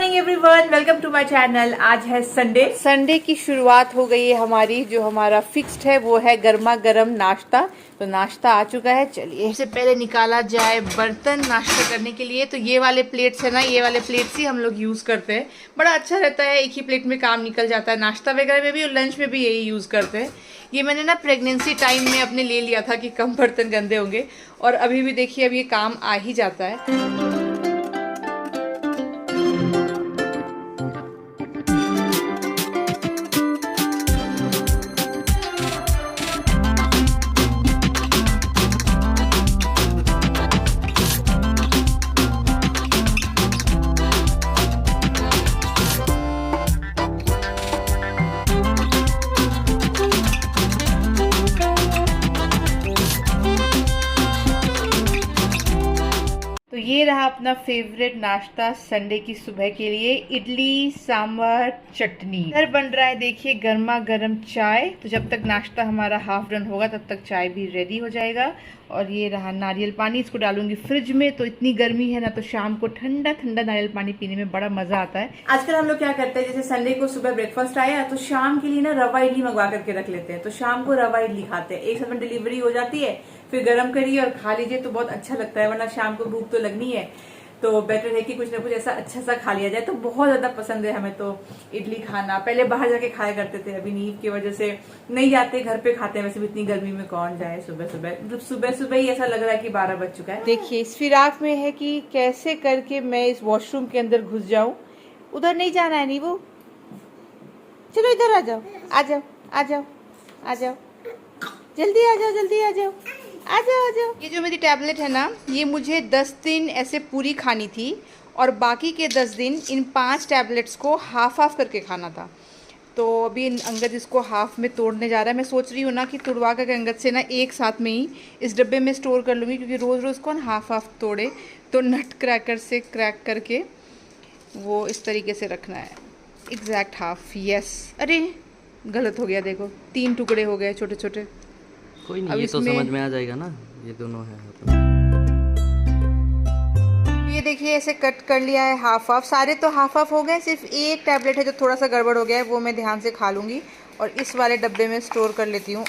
Morning everyone, welcome to my channel. आज है Sunday की शुरुआत हो गई है हमारी। जो हमारा फिक्स्ड है वो है गर्मा गर्म नाश्ता। तो नाश्ता आ चुका है। चलिए इससे पहले निकाला जाए बर्तन नाश्ता करने के लिए। तो ये वाले प्लेट्स है ना, ये वाले प्लेट्स ही हम लोग यूज़ करते हैं। बड़ा अच्छा रहता है, एक ही प्लेट में काम निकल जाता है। नाश्ता वगैरह में भी और लंच में भी यही यूज़ करते हैं। ये मैंने ना प्रेगनेंसी टाइम में अपने ले लिया था कि कम बर्तन गंदे होंगे, और अभी भी देखिए अब ये काम आ ही जाता है। तो ये रहा अपना फेवरेट नाश्ता संडे की सुबह के लिए, इडली सांभर चटनी। इधर बन रहा है देखिए गर्मा गर्म चाय। तो जब तक नाश्ता हमारा हाफ रन होगा तब तक चाय भी रेडी हो जाएगा। और ये रहा नारियल पानी, इसको डालूंगी फ्रिज में। तो इतनी गर्मी है ना, तो शाम को ठंडा ठंडा नारियल पानी पीने में बड़ा मजा आता है। आजकल हम लोग क्या करते हैं, जैसे संडे को सुबह ब्रेकफास्ट आया तो शाम के लिए ना रवा इडली मंगवा करके रख लेते हैं। तो शाम को रवा इडली खाते हैं, एक साथ में डिलीवरी हो जाती है, फिर गर्म करिए और खा लीजिए तो बहुत अच्छा लगता है। वरना शाम को भूख तो लगनी है, तो बेटर है कि कुछ ना कुछ ऐसा अच्छा सा खा लिया जाए। तो बहुत ज्यादा पसंद है हमें तो इडली खाना। पहले बाहर जाके खाया करते थे, अभी नींद की वजह से नहीं जाते, घर पे खाते हैं। वैसे भी इतनी गर्मी में कौन जाए सुबह सुबह, मतलब सुबह सुबह ही ऐसा लग रहा है कि 12 बज चुका है। देखिए इस फिराक में है कि कैसे करके मैं इस वॉशरूम के अंदर घुस जाऊं। उधर नहीं जाना है नीबू, चलो इधर आ जाओ, आ जाओ आ जाओ आ जाओ, जल्दी आ जाओ, जल्दी आ जाओ, आ जाओ आ जाओ। ये जो मेरी टैबलेट है ना, ये मुझे 10 दिन ऐसे पूरी खानी थी, और बाकी के 10 दिन इन 5 टैबलेट्स को हाफ हाफ करके खाना था। तो अभी अंगद इसको हाफ में तोड़ने जा रहा है। मैं सोच रही हूँ ना कि तुड़वा कर अंगद से ना एक साथ में ही इस डब्बे में स्टोर कर लूँगी, क्योंकि रोज़ रोज़ कौन हाफ हाफ तोड़े। तो नट क्रैकर से क्रैक करके वो इस तरीके से रखना है, एग्जैक्ट हाफ। यस, अरे गलत हो गया, देखो 3 टुकड़े हो गए छोटे छोटे। कोई नहीं, ये तो समझ में आ जाएगा ना, ये दोनों है। ये देखिए ऐसे कट कर लिया है हाफ हाफ। सारे तो हाफ हाफ हो गए, सिर्फ एक टैबलेट है जो थोड़ा सा गड़बड़ हो गया है, वो मैं ध्यान से खा लूँगी और इस वाले डब्बे में स्टोर कर लेती हूँ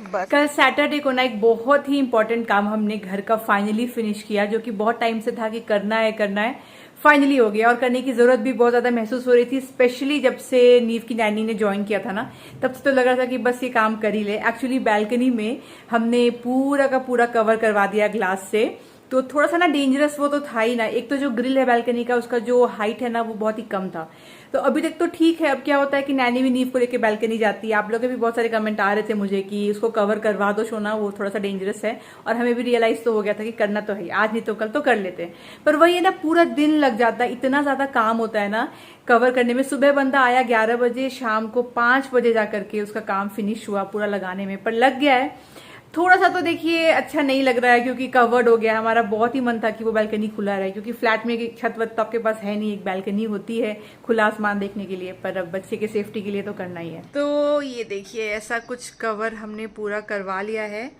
बस। कल सैटरडे को ना एक बहुत ही इंपॉर्टेंट काम हमने घर का फाइनली फिनिश किया, जो कि बहुत टाइम से था कि करना है, फाइनली हो गया। और करने की जरूरत भी बहुत ज्यादा महसूस हो रही थी, स्पेशली जब से नीव की नैनी ने ज्वाइन किया था ना, तब से तो लग रहा था कि बस ये काम कर ही ले। एक्चुअली बैल्कनी में हमने पूरा का पूरा कवर करवा दिया ग्लास से। तो थोड़ा सा ना डेंजरस वो तो था ही ना। एक तो जो ग्रिल है बैल्कनी का, उसका जो हाइट है ना वो बहुत ही कम था। तो अभी तक तो ठीक है। अब क्या होता है कि नैनी भी नीव को लेके बैल्कनी जाती है। आप लोग के भी बहुत सारे कमेंट आ रहे थे मुझे कि उसको कवर करवा दो शोना, वो थोड़ा सा डेंजरस है। और हमें भी रियलाइज तो हो गया था कि करना तो है, आज नहीं तो कल तो कर लेते हैं। पर वही है ना, पूरा दिन लग जाता है, इतना ज्यादा काम होता है ना कवर करने में। सुबह बंदा आया 11 बजे, शाम को 5 बजे जाकर के उसका काम फिनिश हुआ पूरा लगाने में, पर लग गया है। थोड़ा सा तो देखिए अच्छा नहीं लग रहा है, क्योंकि कवर्ड हो गया। हमारा बहुत ही मन था कि वो बालकनी खुला रहे, क्योंकि फ्लैट में छत वत तो आपके पास है नहीं, एक बालकनी होती है खुला आसमान देखने के लिए, पर अब बच्चे के सेफ्टी के लिए तो करना ही है। तो ये देखिए ऐसा कुछ कवर हमने पूरा करवा लिया है।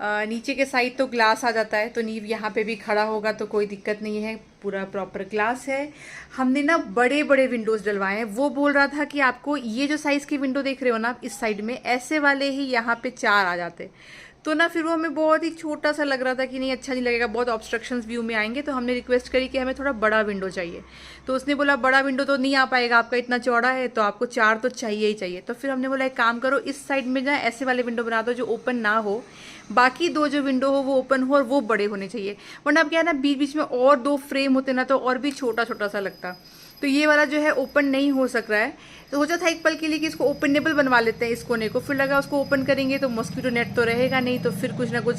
नीचे के साइड तो ग्लास आ जाता है, तो नीव यहाँ पे भी खड़ा होगा तो कोई दिक्कत नहीं है, पूरा प्रॉपर ग्लास है। हमने ना बड़े बड़े विंडोज डलवाए हैं। वो बोल रहा था कि आपको ये जो साइज की विंडो देख रहे हो ना इस साइड में, ऐसे वाले ही यहाँ पे 4 आ जाते। तो ना फिर वो हमें बहुत ही छोटा सा लग रहा था कि नहीं अच्छा नहीं लगेगा, बहुत ऑब्स्ट्रक्शंस व्यू में आएंगे। तो हमने रिक्वेस्ट करी कि हमें थोड़ा बड़ा विंडो चाहिए। तो उसने बोला बड़ा विंडो तो नहीं आ पाएगा, आपका इतना चौड़ा है, तो आपको 4 तो चाहिए ही चाहिए। तो फिर हमने बोला एक काम करो, इस साइड में ना ऐसे वाले विंडो बना दो जो ओपन ना हो, बाकी 2 जो विंडो हो वो ओपन हो, और वो बड़े होने चाहिए। वरना अब क्या है ना, बीच बीच में और 2 फ्रेम होते ना तो और भी छोटा छोटा सा लगता। तो ये वाला जो है ओपन नहीं हो सक रहा है। तो सोचा था एक पल के लिए कि इसको ओपनेबल बनवा लेते हैं इस कोने को। फिर लगा उसको ओपन करेंगे तो मॉस्किटो नेट तो रहेगा नहीं, तो फिर कुछ ना कुछ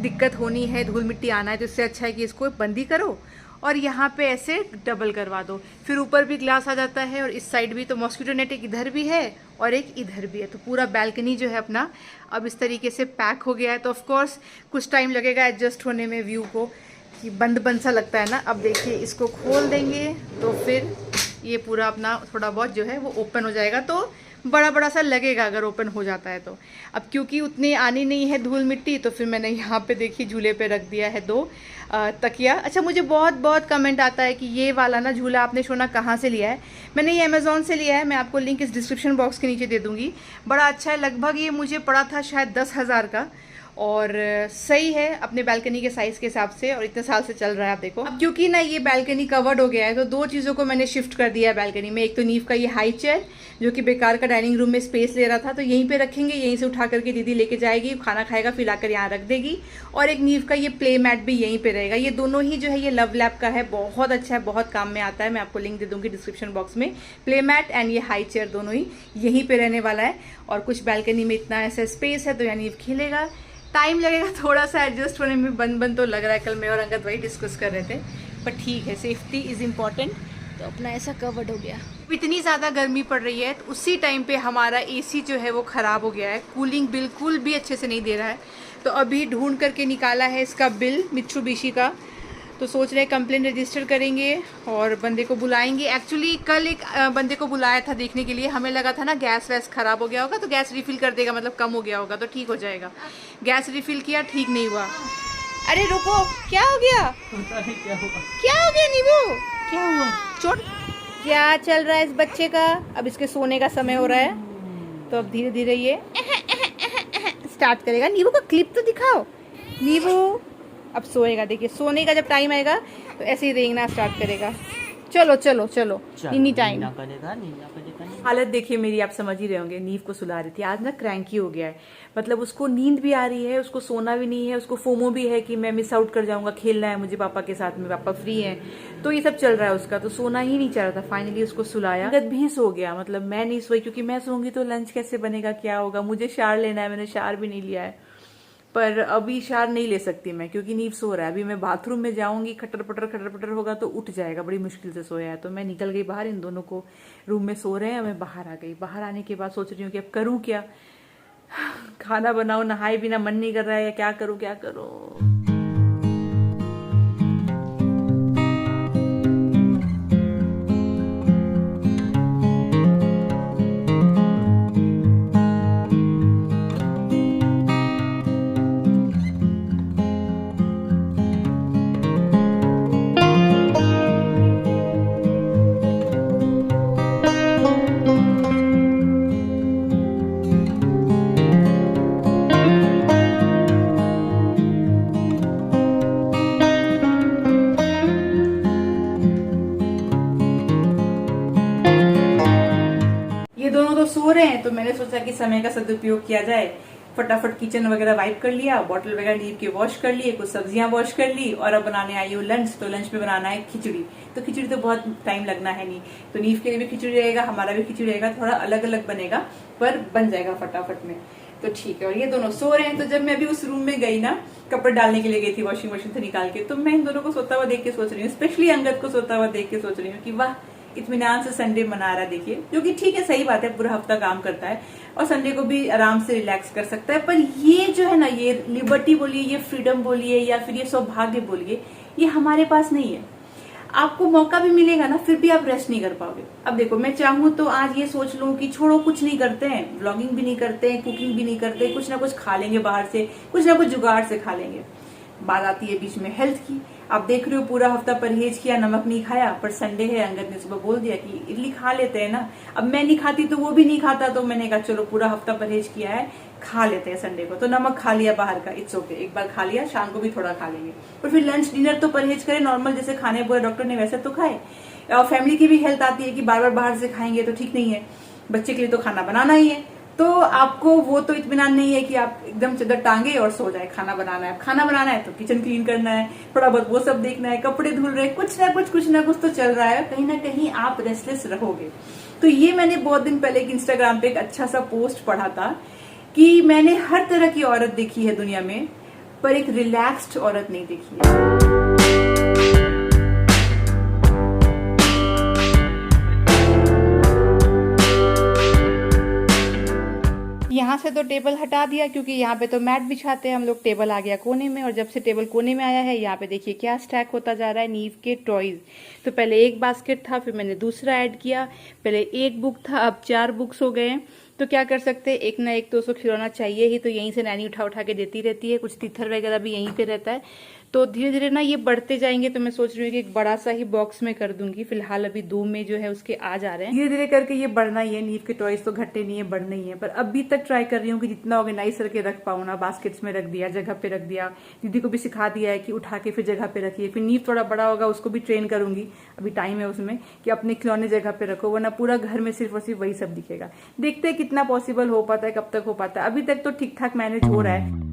दिक्कत होनी है, धूल मिट्टी आना है। तो इससे अच्छा है कि इसको बंद ही करो और यहाँ पे ऐसे डबल करवा दो। फिर ऊपर भी ग्लास आ जाता है और इस साइड भी। तो मॉस्किटो नेट एक इधर भी है और एक इधर भी है। तो पूरा बैल्कनी जो है अपना अब इस तरीके से पैक हो गया है। तो ऑफकोर्स कुछ टाइम लगेगा एडजस्ट होने में व्यू को, कि बंद बंद सा लगता है ना। अब देखिए इसको खोल देंगे तो फिर ये पूरा अपना थोड़ा बहुत जो है वो ओपन हो जाएगा। तो बड़ा बड़ा सा लगेगा अगर ओपन हो जाता है तो। अब क्योंकि उतनी आनी नहीं है धूल मिट्टी, तो फिर मैंने यहाँ पे देखी झूले पे रख दिया है 2 तकिया। अच्छा, मुझे बहुत बहुत कमेंट आता है कि ये वाला ना झूला आपने शोना कहाँ से लिया है। मैंने ये अमेज़ॉन से लिया है, मैं आपको लिंक इस डिस्क्रिप्शन बॉक्स के नीचे दे दूँगी। बड़ा अच्छा है, लगभग ये मुझे पड़ा था शायद 10,000 का, और सही है अपने बालकनी के साइज़ के हिसाब से, और इतने साल से चल रहा है। आप देखो, अब क्योंकि ना ये बालकनी कवर्ड हो गया है तो 2 चीज़ों को मैंने शिफ्ट कर दिया है बालकनी में। एक तो नीव का ये हाई चेयर जो कि बेकार का डाइनिंग रूम में स्पेस ले रहा था, तो यहीं पे रखेंगे, यहीं से उठा करके दीदी लेके जाएगी, खाना खाएगा, फिर लाकर यहाँ रख देगी। और एक नीव का ये प्ले मैट भी यहीं पे रहेगा। ये दोनों ही जो है ये लव लैब का है, बहुत अच्छा है, बहुत काम में आता है। मैं आपको लिंक दे दूँगी डिस्क्रिप्शन बॉक्स में। प्ले मैट एंड ये हाई चेयर दोनों ही यहीं पर रहने वाला है। और कुछ बालकनी में इतना ऐसा स्पेस है तो यहाँ नीव खेलेगा। टाइम लगेगा थोड़ा सा एडजस्ट होने में, बन तो लग रहा है। कल मैं और अंगद वही डिस्कस कर रहे थे, पर ठीक है, सेफ्टी इज़ इम्पॉर्टेंट। तो अपना ऐसा कवर्ड हो गया। इतनी ज़्यादा गर्मी पड़ रही है तो उसी टाइम पे हमारा एसी जो है वो ख़राब हो गया है, कूलिंग बिल्कुल भी अच्छे से नहीं दे रहा है। तो अभी ढूंढ करके निकाला है इसका बिल मित्सुबिशी का, तो सोच रहे हैं कंप्लेन रजिस्टर करेंगे और बंदे को बुलाएंगे। एक्चुअली कल एक बंदे को बुलाया था देखने के लिए, हमें लगा था ना गैस वैस ख़राब हो गया होगा तो गैस रिफ़िल कर देगा, मतलब कम हो गया होगा तो ठीक हो जाएगा। गैस रिफ़िल किया, ठीक नहीं हुआ। अरे रुको, क्या हो गया? क्या हो गया नीबू? क्या हुआ? चोट? क्या चल रहा है इस बच्चे का? अब इसके सोने का समय हो रहा है, तो अब धीरे धीरे ये स्टार्ट करेगा। नीबू का क्लिप तो दिखाओ। नीबू अब सोएगा, देखिए सोने का जब टाइम आएगा तो ऐसे ही रेंगना स्टार्ट करेगा। चलो चलो चलो, नीनी टाइम। हालत देखिए मेरी, आप समझ ही रहे होंगे। नीव को सुला रही थी, आज ना क्रैंकी हो गया है, मतलब उसको नींद भी आ रही है, उसको सोना भी नहीं है, उसको फोमो भी है कि मैं मिस आउट कर जाऊंगा, खेलना है मुझे पापा के साथ में, पापा फ्री हैं, तो ये सब चल रहा है उसका। तो सोना ही नहीं चाह रहा था, फाइनली उसको सुलाया। अंगद भी सो गया, मतलब मैं नहीं सोई, क्योंकि मैं सोऊंगी तो लंच कैसे बनेगा, क्या होगा। मुझे शार लेना है, मैंने शार भी नहीं लिया है, पर अभी शार नहीं ले सकती मैं क्योंकि नीव सो रहा है। अभी मैं बाथरूम में जाऊंगी, खटर पटर होगा तो उठ जाएगा, बड़ी मुश्किल से सोया है। तो मैं निकल गई बाहर, इन दोनों को रूम में सो रहे हैं, मैं बाहर आ गई। बाहर आने के बाद सोच रही हूँ कि अब करूँ क्या, खाना बनाओ, नहाए बिना मन नहीं कर रहा है, या क्या करूँ क्या करूँ। सो रहे हैं तो मैंने सोचा कि समय का सदुपयोग किया जाए। फटाफट किचन वगैरह वाइप कर लिया, बॉटल वगैरह नीव के वॉश कर लिए, कुछ सब्जियां वॉश कर ली, और अब बनाने आई हूँ लंच। तो लंच में बनाना है खिचड़ी। तो खिचड़ी तो बहुत टाइम लगना है नहीं, तो नीव के लिए भी खिचड़ी रहेगा, हमारा भी खिचड़ी रहेगा, थोड़ा अलग अलग बनेगा पर बन जाएगा फटाफट में। तो ठीक है, और ये दोनों सो रहे हैं। तो जब मैं अभी उस रूम में गई ना, कपड़े डालने के लिए गई थी वॉशिंग मशीन से निकाल के, तो मैं इन दोनों को सोता हुआ देख के सोच रही हूँ, स्पेशली अंगद को सोता हुआ देख के सोच रही हूँ कि वाह, इत्मीनान से संडे मना रहा है। देखिए, जो कि ठीक है, सही बात है, पूरा हफ्ता काम करता है और संडे को भी आराम से रिलैक्स कर सकता है। पर ये जो है ना, ये लिबर्टी बोलिए, ये फ्रीडम बोलिए, या फिर ये सौभाग्य बोलिए, ये हमारे पास नहीं है। आपको मौका भी मिलेगा ना, फिर भी आप रेस्ट नहीं कर पाओगे। अब देखो, मैं चाहूँ तो आज ये सोच लूँ कि छोड़ो, कुछ नहीं करते हैं, व्लॉगिंग भी नहीं करते हैं, कुकिंग भी नहीं करते, कुछ ना कुछ खा लेंगे बाहर से, कुछ ना कुछ जुगाड़ से खा लेंगे। बात आती है बीच में हेल्थ की। आप देख रहे हो, पूरा हफ्ता परहेज किया, नमक नहीं खाया, पर संडे है, अंगद ने सुबह बोल दिया कि इडली खा लेते हैं ना। अब मैं नहीं खाती तो वो भी नहीं खाता, तो मैंने कहा चलो पूरा हफ्ता परहेज किया है, खा लेते हैं संडे को। तो नमक खा लिया बाहर का, इट्स ओके, एक बार खा लिया, शाम को भी थोड़ा खा लेंगे। और फिर लंच डिनर तो परहेज करें, नॉर्मल जैसे खाने बोले डॉक्टर ने वैसे तो खाए। और फैमिली की भी हेल्थ आती है कि बार बार बाहर से खाएंगे तो ठीक नहीं है, बच्चे के लिए तो खाना बनाना ही है। तो आपको वो तो इत्मीनान नहीं है कि आप एकदम चदर टांगे और सो जाए। खाना बनाना है, खाना बनाना है तो किचन क्लीन करना है, थोड़ा बहुत वो सब देखना है, कपड़े धुल रहे, कुछ ना कुछ तो चल रहा है। कहीं ना कहीं आप रेस्टलेस रहोगे। तो ये मैंने बहुत दिन पहले इंस्टाग्राम पे एक अच्छा सा पोस्ट पढ़ा था कि मैंने हर तरह की औरत देखी है दुनिया में, पर एक रिलैक्स्ड औरत नहीं देखी है। यहाँ यहाँ से तो टेबल हटा दिया क्योंकि यहाँ पे तो मैट बिछाते हैं हम लोग। टेबल आ गया कोने में, और जब से टेबल कोने में आया है यहाँ पे देखिए क्या स्टैक होता जा रहा है नीव के टॉयज। तो पहले एक बास्केट था, फिर मैंने दूसरा ऐड किया। पहले एक बुक था, अब 4 बुक्स हो गए हैं। तो क्या कर सकते हैं, एक ना एक तो उसको खिलौना चाहिए ही, तो यहीं से नैनी उठा उठा के देती रहती है। कुछ तिथर वगैरह भी यहीं पे रहता है। तो धीरे धीरे ना ये बढ़ते जाएंगे। तो मैं सोच रही हूँ कि एक बड़ा सा ही बॉक्स में कर दूंगी। फिलहाल अभी 2 में जो है उसके आ जा रहे हैं। धीरे धीरे करके ये बढ़ना ही है। नीव के टॉयज तो घटने नहीं है, बढ़ना ही है। पर अभी तक ट्राई कर रही हूँ कि जितना ऑर्गेनाइज करके रख पाऊँ ना। बास्केट्स में रख दिया, जगह पे रख दिया। दीदी को भी सिखा दिया है कि उठा के फिर जगह पे रखिए। फिर नीव थोड़ा बड़ा होगा, उसको भी ट्रेन करूंगी, अभी टाइम है उसमें, कि अपने खिलौने जगह पे रखो, वरना पूरा घर में सिर्फ और सिर्फ वही सब दिखेगा। देखते हैं कितना पॉसिबल हो पाता है, कब तक हो पाता है। अभी तक तो ठीक ठाक मैनेज हो रहा है।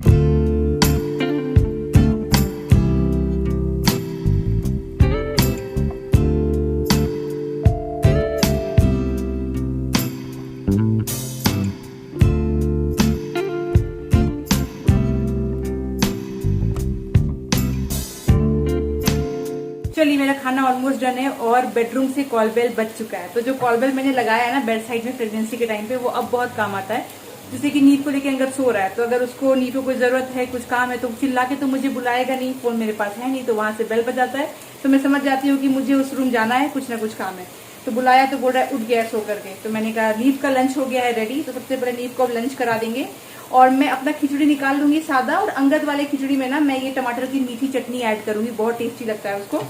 चलिए मेरा खाना ऑलमोस्ट डन है और बेडरूम से कॉल बेल बज चुका है। तो जो कॉल बेल मैंने लगाया है ना बेड साइड में प्रेगनेंसी के टाइम पे, वो अब बहुत काम आता है। जैसे कि नीव को लेके अंदर सो रहा है, तो अगर उसको नीव को कोई जरूरत है, कुछ काम है, तो चिल्ला के तो मुझे बुलाएगा नहीं। फोन मेरे पास है नहीं, तो वहां से बेल बजाता है। तो मैं समझ जाती हूँ कि मुझे उस रूम जाना है, कुछ ना कुछ काम है। तो बुलाया तो बोल रहा है उठ गया सो करके। तो मैंने कहा नीव का लंच हो गया है रेडी, तो सबसे पहले नीव को लंच करा देंगे। और मैं अपना खिचड़ी निकाल लूंगी सादा, और अंगद वाले खिचड़ी में ना मैं ये टमाटर की मीठी चटनी ऐड करूंगी, बहुत टेस्टी लगता है उसको।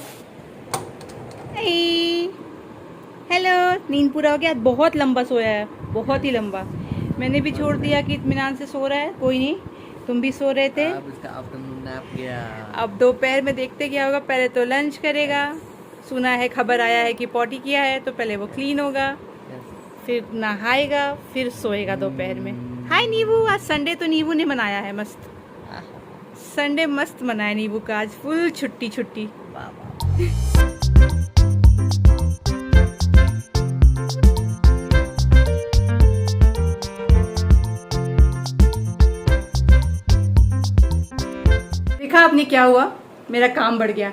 हेलो, नींद पूरा हो गया? बहुत लंबा सोया है, बहुत ही लंबा। मैंने भी छोड़ दिया कि इत्मीनान से सो रहा है। कोई नहीं, तुम भी सो रहे थे। अब इसका आफ्टरनून नैप गया। अब दोपहर में देखते क्या होगा। पहले तो लंच करेगा, सुना है खबर आया है कि पॉटी किया है, तो पहले वो क्लीन होगा, फिर नहाएगा, फिर सोएगा दोपहर में। हाय नीबू, आज संडे तो नीबू ने मनाया है मस्त। संडे मस्त मनाया नीबू का, आज फुल छुट्टी छुट्टी। देखा आपने क्या हुआ, मेरा काम बढ़ गया।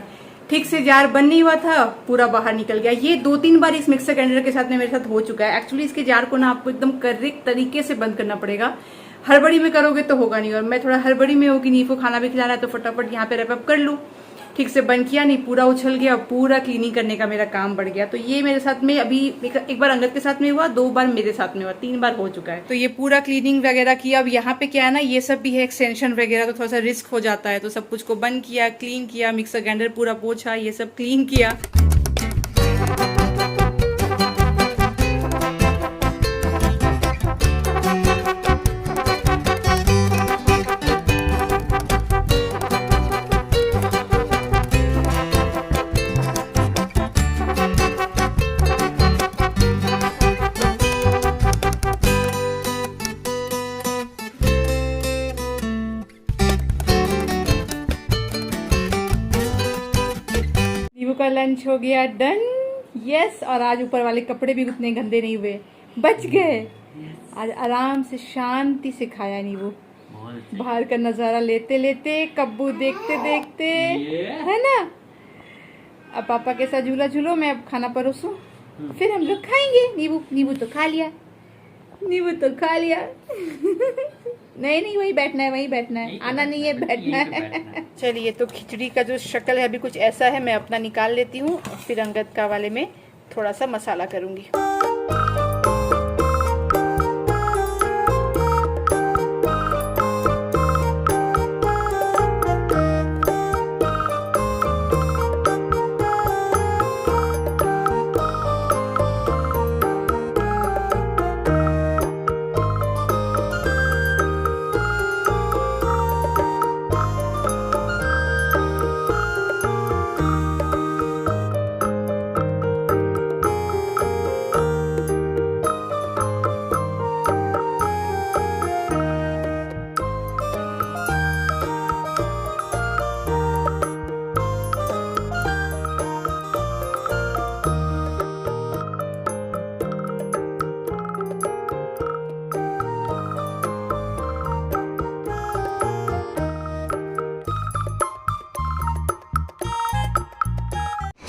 ठीक से जार बंद नहीं हुआ था, पूरा बाहर निकल गया। ये 2-3 बार इस मिक्सर ग्राइंडर के साथ में मेरे साथ हो चुका है। एक्चुअली इसके जार को ना आपको एकदम करेक्ट तरीके से बंद करना पड़ेगा। हड़बड़ी में करोगे तो होगा नहीं। और मैं थोड़ा हड़बड़ी में हूँ कि नीव को खाना भी खिलाना है, तो फटाफट यहाँ पे रैप अप कर लूँ। ठीक से बंद किया नहीं, पूरा उछल गया, पूरा क्लीनिंग करने का मेरा काम बढ़ गया। तो ये मेरे साथ में अभी एक बार अंगद के साथ में हुआ, 2 बार मेरे साथ में हुआ, 3 बार हो चुका है। तो ये पूरा क्लीनिंग वगैरह किया। अब यहाँ पे क्या है ना, ये सब भी है एक्सटेंशन वगैरह, तो थोड़ा सा रिस्क हो जाता है। तो सब कुछ को बंद किया, क्लीन किया, मिक्सर ग्राइंडर पूरा पोछा, ये सब क्लीन किया। का लंच हो गया डन। यस, और आज ऊपर वाले कपड़े भी उतने गंदे नहीं हुए, बच गए। आज आराम से शांति से खाया नहीं वो, बाहर का नजारा लेते लेते, कब्बू देखते देखते, है ना। अब पापा के साथ झूला झूलो, मैं अब खाना परोसूं, फिर हम लोग खाएंगे। नींबू तो खा लिया, नींबू तो खा लिया। नहीं वही बैठना है, वही बैठना है, आना नहीं है, बैठना है। चलिए, तो खिचड़ी का जो शक्ल है अभी कुछ ऐसा है। मैं अपना निकाल लेती हूँ, फिर अंगद का वाले में थोड़ा सा मसाला करूँगी।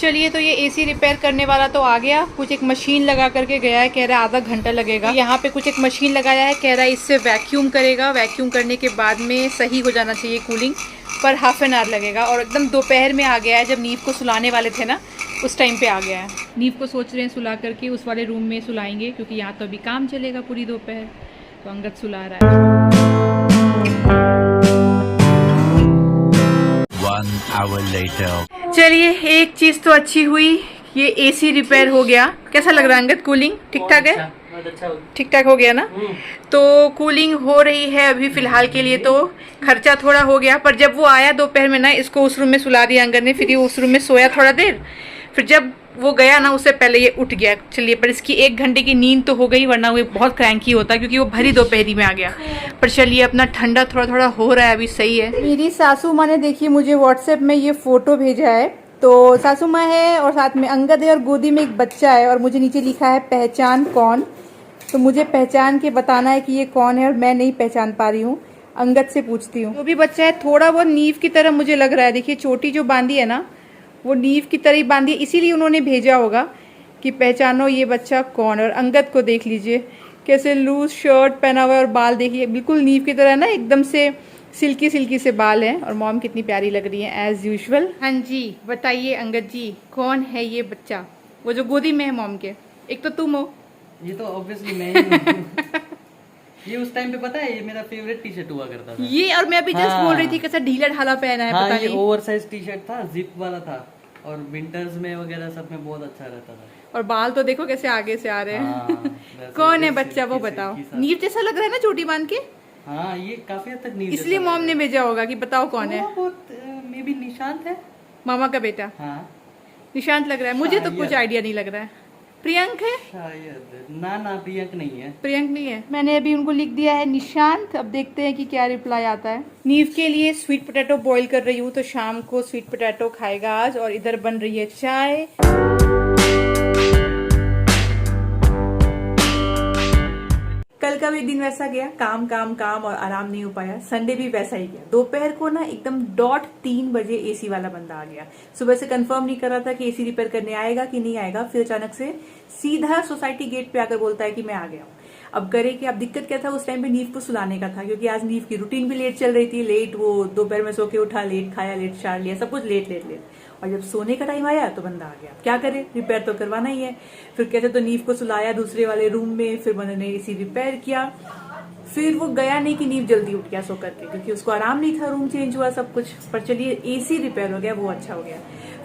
चलिए, तो ये एसी रिपेयर करने वाला तो आ गया, कुछ एक मशीन लगा करके गया है, कह रहा है आधा घंटा लगेगा। यहाँ पे कुछ एक मशीन लगाया है, कह रहा है इससे वैक्यूम करेगा, वैक्यूम करने के बाद में सही हो जाना चाहिए कूलिंग, पर हाफ एन आवर लगेगा। और एकदम दोपहर में आ गया है, जब नीव को सुलाने वाले थे ना उस टाइम पे आ गया है। नीव को सोच रहे हैं सुला करके उस वाले रूम में सुलाएंगे, क्योंकि यहाँ तो अभी काम चलेगा पूरी दोपहर। तो अंगद सुला रहा है। 1 hour later. चलिए, एक चीज़ तो अच्छी हुई, ये एसी रिपेयर हो गया। कैसा लग रहा है अंगद? कूलिंग ठीक ठाक है? ठीक ठाक हो गया ना? तो कूलिंग हो रही है अभी फिलहाल के लिए, तो खर्चा थोड़ा हो गया। पर जब वो आया दोपहर में ना, इसको उस रूम में सुला दिया अंगद ने, फिर ये उस रूम में सोया थोड़ा देर। फिर जब वो गया ना, उससे पहले ये उठ गया। चलिए, पर इसकी 1 घंटे की नींद तो हो गई, वरना वो बहुत क्रैंकी होता क्योंकि वो भरी दोपहरी में आ गया। पर चलिए, अपना ठंडा थोड़ा थोड़ा हो रहा है अभी, सही है। मेरी सासू माँ ने देखिए मुझे व्हाट्सएप में ये फोटो भेजा है। तो सासू माँ है और साथ में अंगद है और गोदी में एक बच्चा है, और मुझे नीचे लिखा है पहचान कौन। तो मुझे पहचान के बताना है कि ये कौन है, और मैं नहीं पहचान पा रही हूँ। अंगद से पूछती हूँ। जो भी बच्चा है थोड़ा बहुत नीव की तरह मुझे लग रहा है। देखिए, चोटी जो बांधी है ना, वो नीव की तरह ही बांधी है, इसीलिए उन्होंने भेजा होगा कि पहचानो ये बच्चा कौन है। और अंगद को देख लीजिए कैसे लूज शर्ट पहना हुआ है, और बाल देखिए बिल्कुल नीव की तरह ना, एकदम से सिल्की सिल्की से बाल हैं। और मॉम कितनी प्यारी लग रही है एज यूजुअल। हाँ जी, बताइए अंगद जी, कौन है ये बच्चा, वो जो गोदी में है मॉम के? एक तो तुम हो। ये तो ऑब्वियसली मैं ही हूँ। ये उस टाइम पे पता है, ये मेरा फेवरेट टी शर्ट हुआ करता था ये। और मैं अभी जस्ट बोल रही थी कैसा ढीला ढाला पहना है, पता ये नहीं। ओवर साइज टी शर्ट था, जिप वाला था, और विंटर्स में वगैरह सब में बहुत अच्छा रहता था। और बाल तो देखो कैसे आगे से आ रहे हैं। वैसे कौन है जैसे बच्चा वो सिल्की बताओ? सिल्की सा। नीव जैसा लग रहा है ना चोटी बांध के। हाँ, ये काफी हद तक नींद इसलिए जैसा मॉम लग ने रहा भेजा होगा कि बताओ कौन है। बहुत मे बी निशांत है। मामा का बेटा हाँ निशांत लग रहा है। मुझे तो शायद। कुछ आइडिया नहीं लग रहा है। प्रियंक है? शायद। ना प्रियंक नहीं है। प्रियंक नहीं है। मैंने अभी उनको लिख दिया है निशांत। अब देखते हैं कि क्या रिप्लाई आता है। नीव के लिए स्वीट पोटैटो बॉईल कर रही हूँ, तो शाम को स्वीट पोटैटो खाएगा आज। और इधर बन रही है चाय। कल का भी दिन वैसा गया, काम काम काम और आराम नहीं हो पाया। संडे भी वैसा ही गया। दोपहर को ना एकदम डॉट 3 बजे एसी वाला बंदा आ गया। सुबह से कंफर्म नहीं कर रहा था कि एसी रिपेयर करने आएगा कि नहीं आएगा, फिर अचानक से सीधा सोसाइटी गेट पे आकर बोलता है कि मैं आ गया हूँ। अब करे कि अब दिक्कत क्या था, उस टाइम पे नीव को सुलाने का था, क्योंकि आज नीव की रूटीन भी लेट चल रही थी। लेट वो दोपहर में सो के उठा, लेट खाया, लेट शार लिया, सब कुछ लेट लेट लेट। और जब सोने का टाइम आया तो बंदा आ गया। क्या करे, रिपेयर तो करवाना ही है। फिर कैसे तो नीव को सुलाया दूसरे वाले रूम में, फिर मैंने एसी रिपेयर किया। फिर वो गया नहीं कि नीव जल्दी उठ गया सो करके, क्योंकि उसको आराम नहीं था, रूम चेंज हुआ सब कुछ। पर चलिए, एसी रिपेयर हो गया, वो अच्छा हो गया।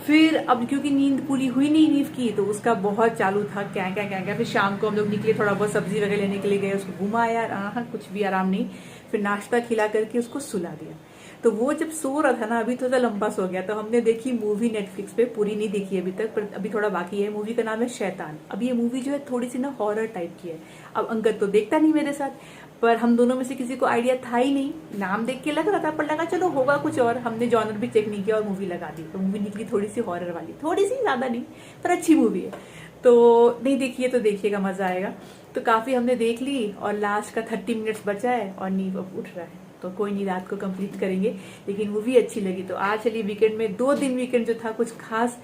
फिर अब क्योंकि नींद पूरी हुई नहीं नीव की, तो उसका बहुत चालू था क्या क्या क्या क्या। फिर शाम को हम लोग निकले, थोड़ा बहुत सब्जी वगैरह लेने के लिए गए, उसको घुमाया, कुछ भी आराम नहीं। फिर नाश्ता खिला करके उसको सुला दिया। तो वो जब सो रहा था ना, अभी थोड़ा लंबा सो गया, तो हमने देखी मूवी नेटफ्लिक्स पे। पूरी नहीं देखी अभी तक, पर अभी थोड़ा बाकी है। मूवी का नाम है शैतान। अब ये मूवी जो है थोड़ी सी ना हॉरर टाइप की है। अब अंगद तो देखता नहीं मेरे साथ, पर हम दोनों में से किसी को आइडिया था ही नहीं। नाम देख के लग रहा था, पर लगा चलो होगा कुछ और। हमने जॉनर भी चेक नहीं किया और मूवी लगा दी। तो मूवी निकली थोड़ी सी हॉरर वाली, थोड़ी सी, ज्यादा नहीं, पर अच्छी मूवी है। तो नहीं देखिए तो देखिएगा, मजा आएगा। तो काफी हमने देख ली, और लास्ट का 30 मिनट्स बचा है, और नीव अब उठ रहा है। तो कोई नहीं, रात को कंप्लीट करेंगे। लेकिन मूवी अच्छी लगी। तो आज चलिए, वीकेंड में 2 दिन वीकेंड जो था, कुछ खास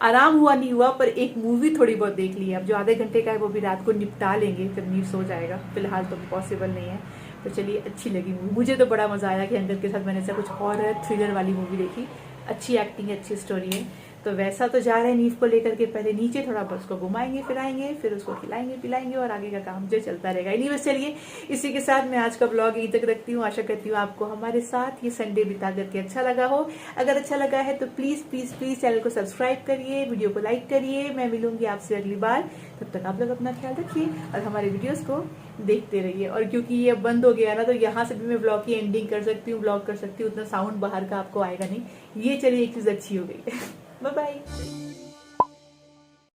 आराम हुआ नहीं हुआ, पर एक मूवी थोड़ी बहुत देख ली है। अब जो आधे घंटे का है वो भी रात को निपटा लेंगे जब नीव सो जाएगा। फिलहाल तो पॉसिबल नहीं है। तो चलिए, अच्छी लगी मूवी। मुझे तो बड़ा मजा आया कि अंगद के साथ मैंने ऐसा कुछ हॉरर थ्रिलर वाली मूवी देखी। अच्छी एक्टिंग है, अच्छी स्टोरी है। तो वैसा तो जा रहे हैं नीव को लेकर के, पहले नीचे थोड़ा बहुत उसको घुमाएंगे फिराएंगे, फिर उसको खिलाएंगे पिलाएंगे, और आगे का काम जो चलता रहेगा। इन्हीं बस चलिए, इसी के साथ मैं आज का ब्लॉग यहीं तक रखती हूँ। आशा करती हूँ आपको हमारे साथ ये संडे बिता करके अच्छा लगा हो। अगर अच्छा लगा है तो प्लीज प्लीज प्लीज चैनल को सब्सक्राइब करिए, वीडियो को लाइक करिए। मैं मिलूंगी आपसे अगली बार। तब तक आप लोग अपना ख्याल रखिए और हमारे वीडियोस को देखते रहिए। और क्योंकि ये बंद हो गया ना, तो यहाँ से भी मैं ब्लॉग की एंडिंग कर सकती हूँ, ब्लॉग कर सकती हूँ। उतना साउंड बाहर का आपको आएगा नहीं। ये चलिए, एक चीज अच्छी हो गई। Bye bye.